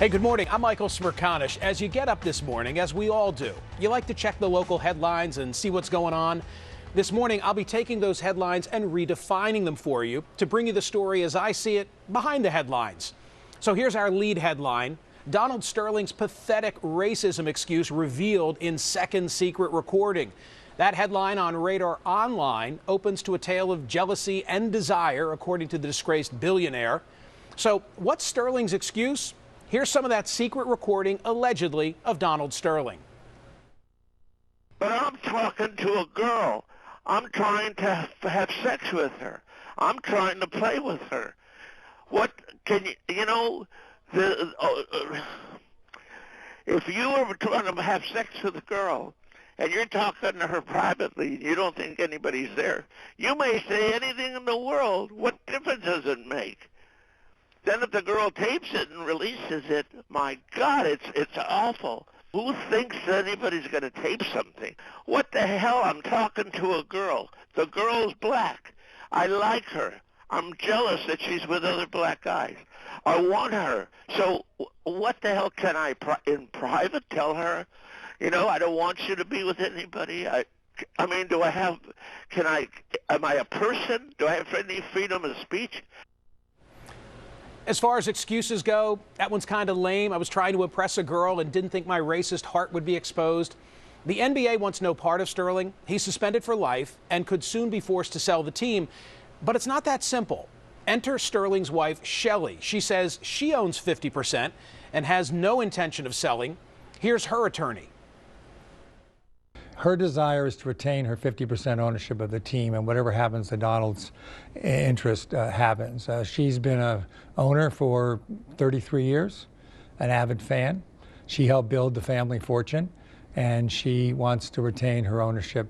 Hey, good morning. I'm Michael Smerconish. As you get up this morning, as we all do, you like to check the local headlines and see what's going on. This morning, I'll be taking those headlines and redefining them for you to bring you the story as I see it behind the headlines. So here's our lead headline. Donald Sterling's pathetic racism excuse revealed in second secret recording. That headline on Radar Online opens to a tale of jealousy and desire, according to the disgraced billionaire. So what's Sterling's excuse? Here's some of that secret recording, allegedly, of Donald Sterling. But I'm talking to a girl. I'm trying to have sex with her. I'm trying to play with her. What can you know, if you were trying to have sex with a girl and you're talking to her privately and you don't think anybody's there, you may say anything in the world. What difference does it make? Then if the girl tapes it and releases it, my God, it's awful. Who thinks anybody's going to tape something? What the hell? I'm talking to a girl. The girl's black. I like her. I'm jealous that she's with other black guys. I want her. So what the hell can I, in private, tell her? You know, I don't want you to be with anybody. I mean, am I a person? Do I have any freedom of speech? As far as excuses go, that one's kind of lame. I was trying to impress a girl and didn't think my racist heart would be exposed. The NBA wants no part of Sterling. He's suspended for life and could soon be forced to sell the team. But it's not that simple. Enter Sterling's wife, Shelley. She says she owns 50% and has no intention of selling. Here's her attorney. Her desire is to retain her 50% ownership of the team, and whatever happens to Donald's interest happens. She's been an owner for 33 years, an avid fan. She helped build the family fortune, and she wants to retain her ownership.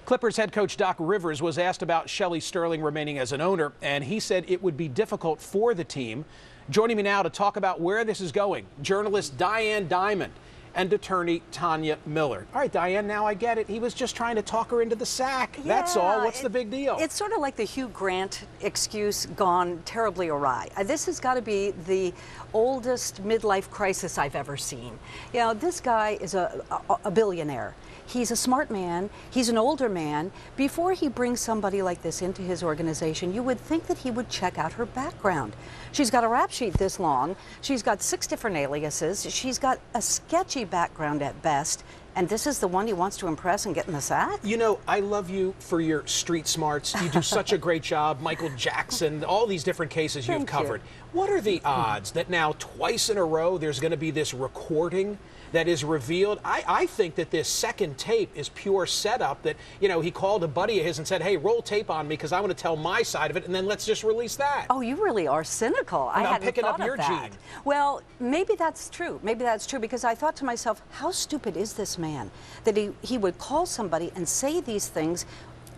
Clippers head coach Doc Rivers was asked about Shelley Sterling remaining as an owner, and he said it would be difficult for the team. Joining me now to talk about where this is going, journalist Diane Diamond and attorney Tanya Miller. All right, Diane, now I get it. He was just trying to talk her into the sack. Yeah, that's all. What's the big deal? It's sort of like the Hugh Grant excuse gone terribly awry. This has got to be the oldest midlife crisis I've ever seen. You know, this guy is a billionaire. He's a smart man. He's an older man. Before he brings somebody like this into his organization, you would think that he would check out her background. She's got a rap sheet this long. She's got 6 different aliases. She's got a sketchy background at best. And this is the one he wants to impress and get in the sack? You know, I love you for your street smarts. You do such a great job. Michael Jackson, all these different cases you've covered. What are the odds that now twice in a row there's going to be this recording that is revealed? I think that this second tape is pure setup, that, you know, he called a buddy of his and said, hey, roll tape on me because I want to tell my side of it, and then let's just release that. Oh, you really are cynical. I hadn't picking thought up your of that. gene. Well, maybe that's true. Maybe that's true, because I thought to myself, how stupid is this man that he would call somebody and say these things,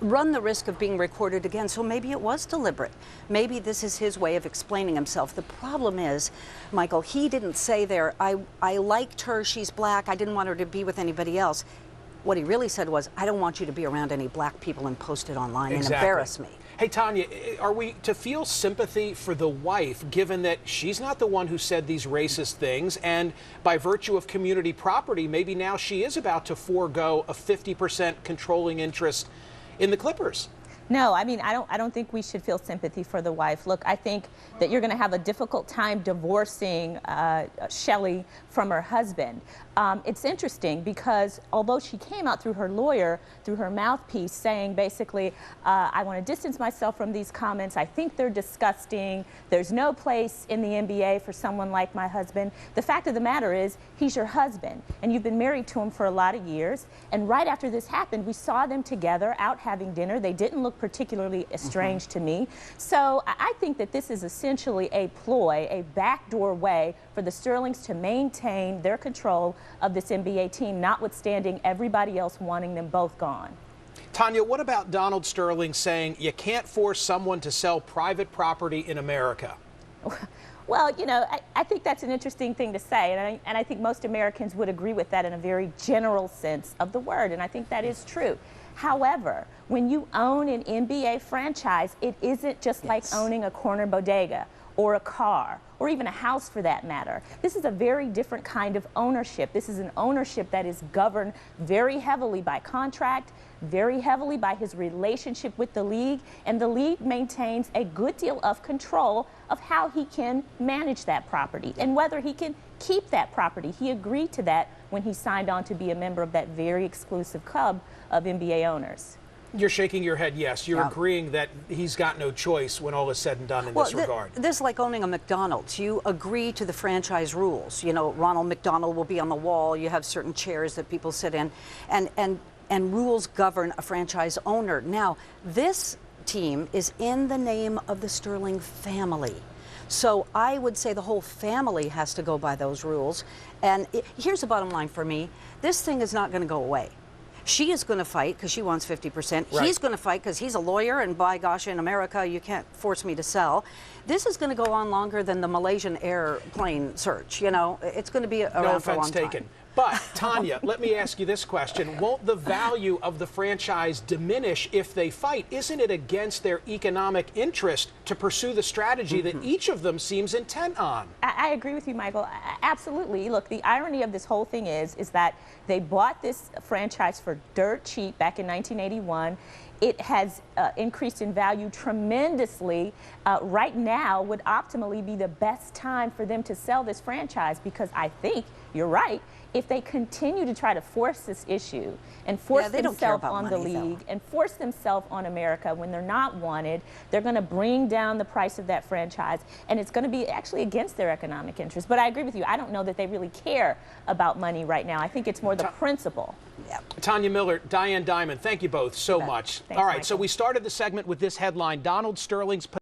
run the risk of being recorded again. So maybe it was deliberate. Maybe this is his way of explaining himself. The problem is, Michael, he didn't say there, I liked her, she's black, I didn't want her to be with anybody else. What he really said was, I don't want you to be around any black people and post it online and embarrass me. Hey, Tanya, are we to feel sympathy for the wife, given that she's not the one who said these racist things, and by virtue of community property, maybe now she is about to forego a 50% controlling interest in the Clippers? No, I mean, I don't think we should feel sympathy for the wife. Look, I think that you're going to have a difficult time divorcing Shelley from her husband. It's interesting because although she came out through her lawyer, through her mouthpiece, saying basically, I want to distance myself from these comments. I think they're disgusting. There's no place in the NBA for someone like my husband. The fact of the matter is, he's your husband, and you've been married to him for a lot of years. And right after this happened, we saw them together out having dinner. They didn't look particularly estranged to me. So I think that this is essentially a ploy, a backdoor way for the Sterlings to maintain their control of this NBA team, notwithstanding everybody else wanting them both gone. Tanya, what about Donald Sterling saying you can't force someone to sell private property in America? Well, you know, I think that's an interesting thing to say, and I think most Americans would agree with that in a very general sense of the word, and I think that is true. However, when you own an NBA franchise, it isn't just like owning a corner bodega or a car, or even a house for that matter. This is a very different kind of ownership. This is an ownership that is governed very heavily by contract, very heavily by his relationship with the league, and the league maintains a good deal of control of how he can manage that property and whether he can keep that property. He agreed to that when he signed on to be a member of that very exclusive club of NBA owners. You're shaking your head yes. You're agreeing that he's got no choice when all is said and done in this regard. This is like owning a McDonald's. You agree to the franchise rules. You know, Ronald McDonald will be on the wall. You have certain chairs that people sit in, and rules govern a franchise owner. Now, this team is in the name of the Sterling family. So I would say the whole family has to go by those rules. And here's the bottom line for me. This thing is not going to go away. She is going to fight because she wants 50%. Right. He's going to fight because he's a lawyer, and by gosh, in America, you can't force me to sell. This is going to go on longer than the Malaysian airplane search. You know, it's going to be around for a long time. No offense taken. But, Tanya, let me ask you this question. Won't the value of the franchise diminish if they fight? Isn't it against their economic interest to pursue the strategy that each of them seems intent on? I agree with you, Michael. Absolutely. Look, the irony of this whole thing is that they bought this franchise for dirt cheap back in 1981. It has increased in value tremendously. Right now would optimally be the best time for them to sell this franchise, because I think you're right. If they continue to try to force this issue and force themselves on the league and force themselves on America when they're not wanted, they're going to bring down the price of that franchise, and it's going to be actually against their economic interest. But I agree with you. I don't know that they really care about money right now. I think it's more the principle. Yeah. Tanya Miller, Diane Diamond, thank you both so much. Thanks, All right, Michael. so we started the segment with this headline: Donald Sterling's